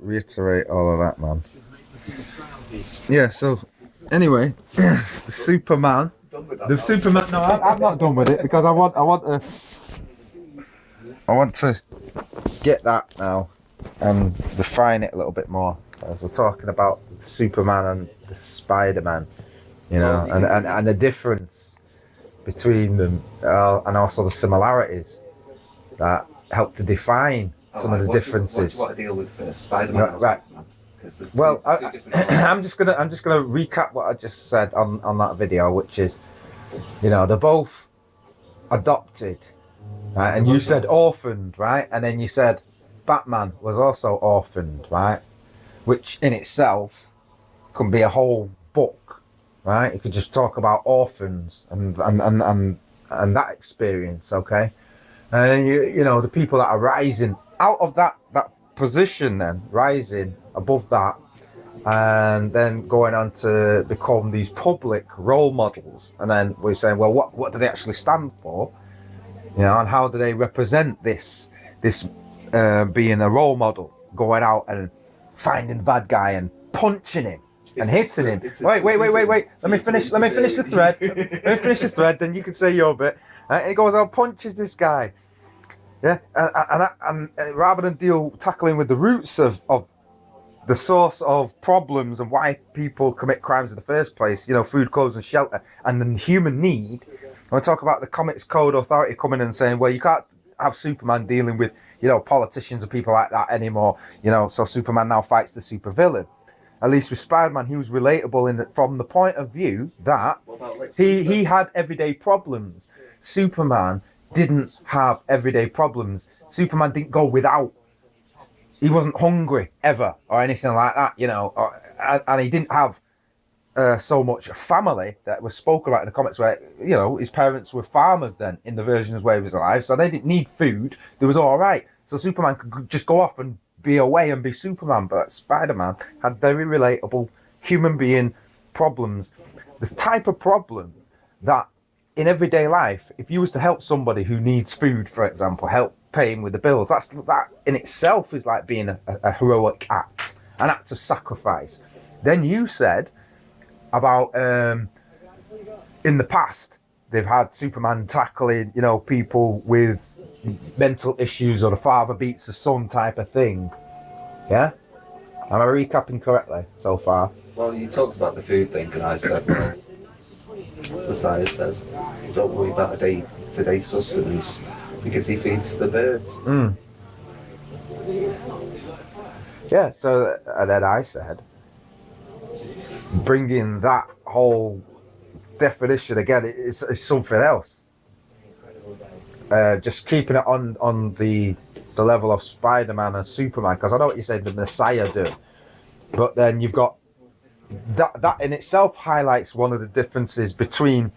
reiterate all of that, man. Yeah, so anyway, Superman. The Superman. No, I'm not done with it because I want to get that now and refine it a little bit more. As we're talking about Superman and the Spider-Man, you know, and the difference between them, and also the similarities that help to define some of the differences. What do you want to deal with first, Spider-Man? Right. Well, two I'm just gonna recap what I just said on that video, which is, you know, they're both adopted, right? And you said orphaned, right? And then you said Batman was also orphaned, right? Which in itself can be a whole book, right? You could just talk about orphans and that experience, okay? And you know, the people that are rising out of that position, then rising above that, and then going on to become these public role models. And then we're saying, well, what do they actually stand for? You know, and how do they represent this being a role model, going out and finding the bad guy and punching him and hitting him. Wait. Let me finish the thread. Let me finish the thread, then you can say your bit. And he goes out, punches this guy. Yeah, and rather than tackling with the roots of the source of problems and why people commit crimes in the first place, you know, food, clothes and shelter, and the human need. And we talk about the Comics Code Authority coming in and saying, well, you can't have Superman dealing with, you know, politicians and people like that anymore, you know, so Superman now fights the supervillain. At least with Spider-Man, he was relatable from the point of view that he had everyday problems. Superman didn't have everyday problems. Superman didn't go without. He wasn't hungry ever or anything like that, you know, and he didn't have so much family that was spoken about in the comics where, you know, his parents were farmers then in the versions where he was alive, so they didn't need food. They was all right. So Superman could just go off and be away and be Superman, but Spider-Man had very relatable human being problems. The type of problems that in everyday life, if you was to help somebody who needs food, for example, help pay him with the bills, that in itself is like being a heroic act, an act of sacrifice. Then you said about in the past they've had Superman tackling, you know, people with mental issues or the father beats the son type of thing. Yeah? Am I recapping correctly so far? Well, you talked about the food thing, and I said, well, Messiah says, don't worry about today's sustenance, because he feeds the birds. Yeah, so and then I said, bringing that whole definition again, it's something else. Just keeping it on the level of Spider-Man and Superman, because I know what you said the Messiah do, but then you've got that in itself highlights one of the differences between,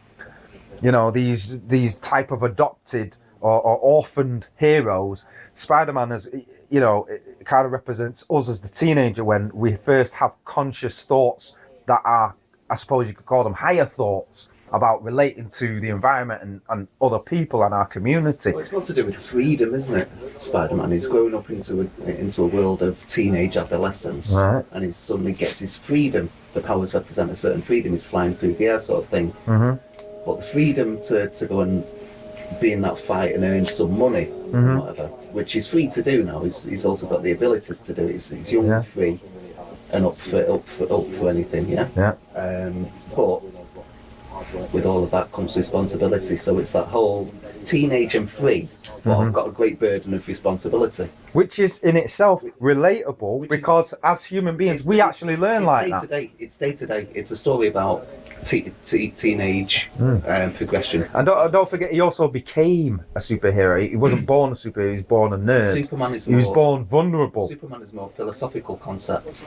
you know, these type of adopted or orphaned heroes. Spider-Man, as you know, it kind of represents us as the teenager when we first have conscious thoughts that are, I suppose you could call them higher thoughts about relating to the environment and other people and our community. Well, it's got to do with freedom, isn't it? Spider-Man, he's growing up into a world of teenage adolescence, right, and he suddenly gets his freedom. The powers represent a certain freedom. He's flying through the air, sort of thing. But the freedom to go and be in that fight and earn some money, and whatever, which he's free to do now. He's also got the abilities to do it. He's young, and free, and up for anything. Yeah. But with all of that comes responsibility. So it's that whole teenage and free, but I've got a great burden of responsibility. Which is in itself relatable, because as human beings, we actually learn like that. It's day to day. It's a story about teenage progression. And don't forget, he also became a superhero. He wasn't born a superhero, he was born a nerd. He was born vulnerable. Superman is more philosophical concept.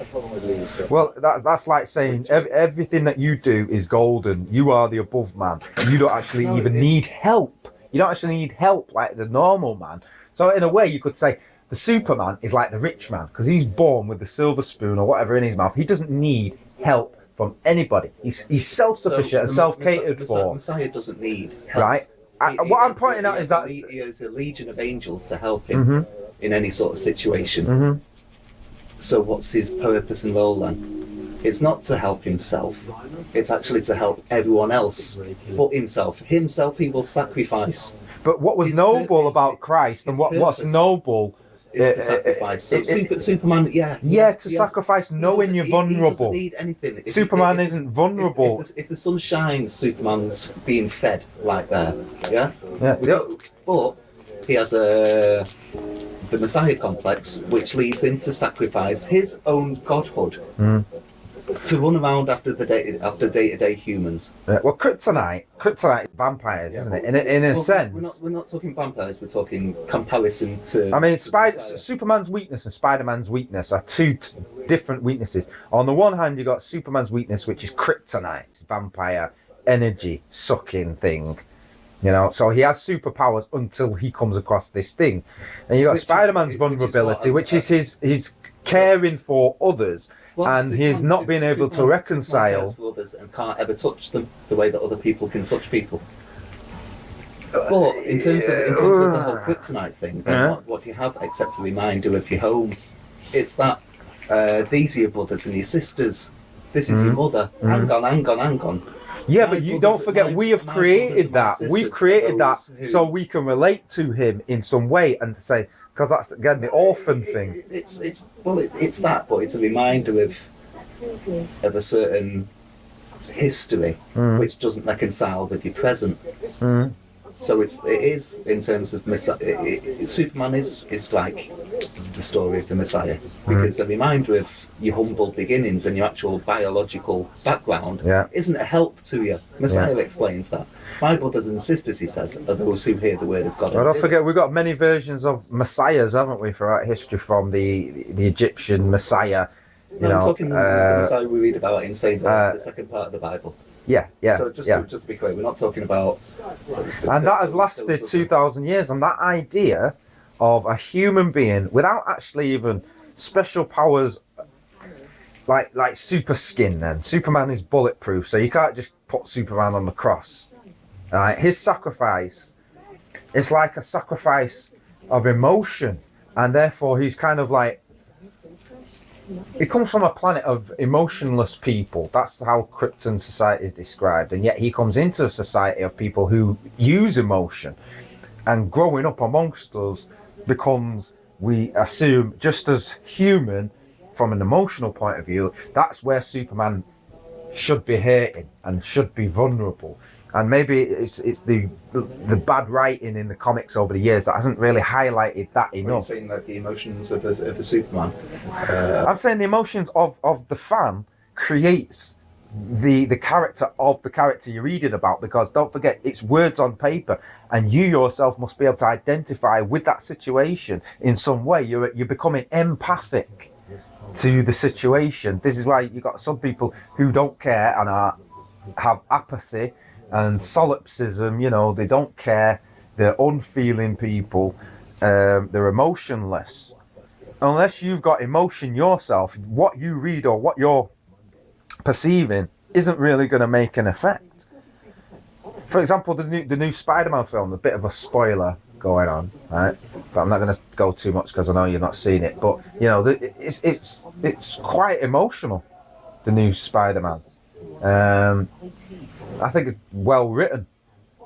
Well, that's like saying everything that you do is golden. You are the above man. You don't actually need help. You don't actually need help like the normal man. So in a way, you could say the Superman is like the rich man, because he's born with the silver spoon or whatever in his mouth. He doesn't need help from anybody. He's self-sufficient and self-catered for. Messiah doesn't need help. Right? What I'm pointing out is that he has a legion of angels to help him in any sort of situation. So what's his purpose and role then? It's not to help himself. It's actually to help everyone else but himself. Himself he will sacrifice. But what was His noble purpose- about Christ, and his what's purpose noble is to sacrifice. So Superman, yeah, yes, to sacrifice knowing you're He doesn't vulnerable. need anything. Superman isn't vulnerable. If the sun shines, Superman's being fed right there. Yeah. Yeah. But he has the Messiah complex, which leads him to sacrifice his own godhood to run around after day-to-day humans. Yeah, well, kryptonite vampires, isn't it? In a sense. We're not talking vampires. We're talking comparison to. I mean, to the Messiah. Superman's weakness and Spider-Man's weakness are two different weaknesses. On the one hand, you got Superman's weakness, which is kryptonite, vampire, energy sucking thing. You know, so he has superpowers until he comes across this thing, and you got Spider-Man's vulnerability, which is his caring for others. And he's not been able to reconcile. Cares for others and can't ever touch them the way that other people can touch people. But in terms of the whole kryptonite thing, then what do you have except a reminder of your home? It's that these are your brothers and your sisters. This is your mother. Hang on. Yeah, but you don't forget, we have created that. We've created that so we can relate to him in some way and say, because that's again the orphan thing. It's that, but it's a reminder of a certain history which doesn't reconcile with your present. So it is in terms of Superman is like the story of the Messiah, because a reminder of your humble beginnings and your actual biological background isn't a help to you. Messiah explains that. My brothers and sisters, he says, are those who hear the word of God. Well, don't forget, we've got many versions of messiahs, haven't we, throughout history, from the Egyptian Messiah. I'm talking the Messiah we read about in, say, the second part of the Bible. Yeah. So just to be clear, we're not talking about. And that has lasted 2,000 years, and that idea of a human being without actually even special powers, like super skin. Then Superman is bulletproof, so you can't just put Superman on the cross. His sacrifice, it's like a sacrifice of emotion, and therefore he's kind of like, he comes from a planet of emotionless people. That's how Krypton society is described, and yet he comes into a society of people who use emotion, and growing up amongst us becomes, we assume, just as human from an emotional point of view. That's where Superman should be hating and should be vulnerable. And maybe it's the bad writing in the comics over the years that hasn't really highlighted that enough. Are you saying that the emotions of a Superman? I'm saying the emotions of the fan creates the character of the character you're reading about, because don't forget, it's words on paper, and you yourself must be able to identify with that situation in some way. You're becoming empathic to the situation. This is why you got some people who don't care and have apathy and solipsism. You know, they don't care, they're unfeeling people, they're emotionless. Unless you've got emotion yourself, what you read or what you're perceiving isn't really going to make an effect. For example, the new Spider-Man film, a bit of a spoiler going on, right? But I'm not going to go too much because I know you've not seen it. But you know, it's quite emotional, the new Spider-Man. I think it's well written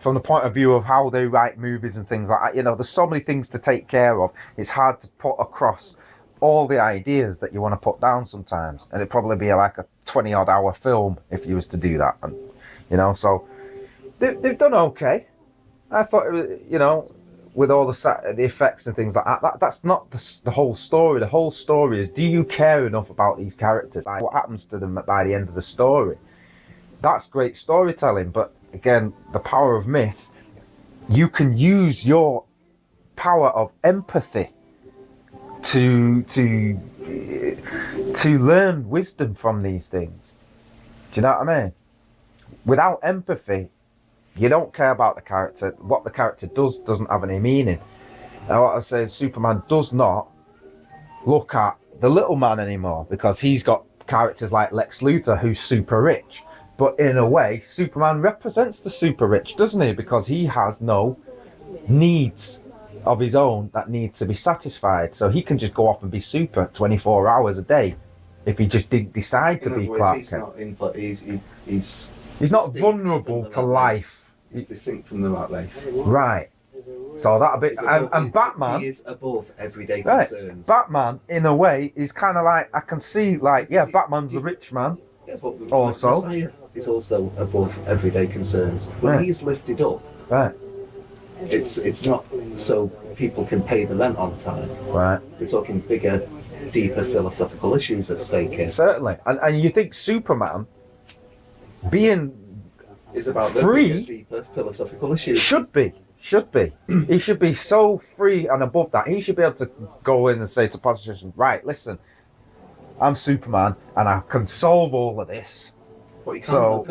from the point of view of how they write movies and things like that. You know, there's so many things to take care of. It's hard to put across all the ideas that you want to put down sometimes, and it'd probably be like a 20-odd hour film if you was to do that. And you know, so they've done okay. I thought it was, you know, with all the effects and things like that. That's not the whole story. The whole story is, do you care enough about these characters? Like, what happens to them by the end of the story? That's great storytelling, but again, the power of myth, you can use your power of empathy to learn wisdom from these things. Do you know what I mean? Without empathy, you don't care about the character. What the character does doesn't have any meaning. Now, what I say, Superman does not look at the little man anymore, because he's got characters like Lex Luthor, who's super rich. But in a way, Superman represents the super rich, doesn't he? Because he has no needs. of his own that need to be satisfied. So he can just go off and be super 24 hours a day if he just didn't decide to be Clark Kent. He's not vulnerable to life. He's distinct from the rat race. Right. So that a bit, and Batman. He is above everyday concerns. Batman, in a way, is kind of like, I can see, like, yeah, Batman's a rich man. Yeah, but also, Messiah is also above everyday concerns. When he's lifted up, it's not so people can pay the rent on time. Right. We're talking bigger, deeper philosophical issues at stake here. Certainly, and you think Superman being is about free, the deeper philosophical issues. Should be. He should be so free and above that. He should be able to go in and say to politicians, right, listen, I'm Superman and I can solve all of this. But you can't so,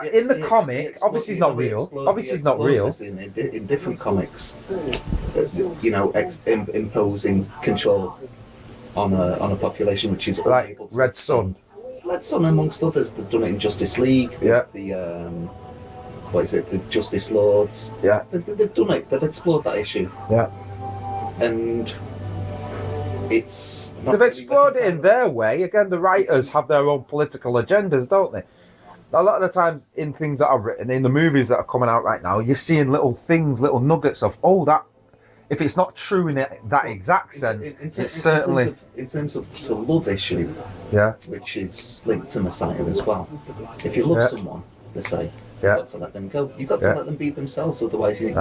in the comic, obviously it's not real. Obviously it's not real. In different comics, you know, imposing control on a population which is like unable to Red Sun. Red Sun, amongst others, they've done it in Justice League. Yeah. The Justice Lords. Yeah. They've done it. They've explored that issue. Yeah. And it's not they've explored it in their way. Again, the writers have their own political agendas, don't they? A lot of the times in things that are written, in the movies that are coming out right now, you're seeing little things, little nuggets of, that, if it's not true in that exact sense, it's certainly... In terms of the love issue, which is linked to Messiah as well, if you love someone, they say, you've got to let them go. You've got to let them be themselves, otherwise you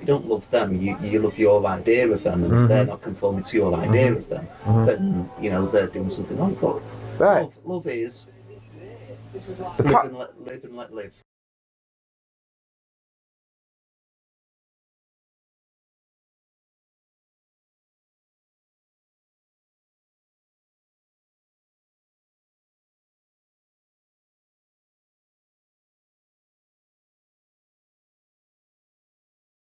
don't love them, you love your idea of them, and if they're not conforming to your idea of them, then, you know, they're doing something wrong. But love is live and let live.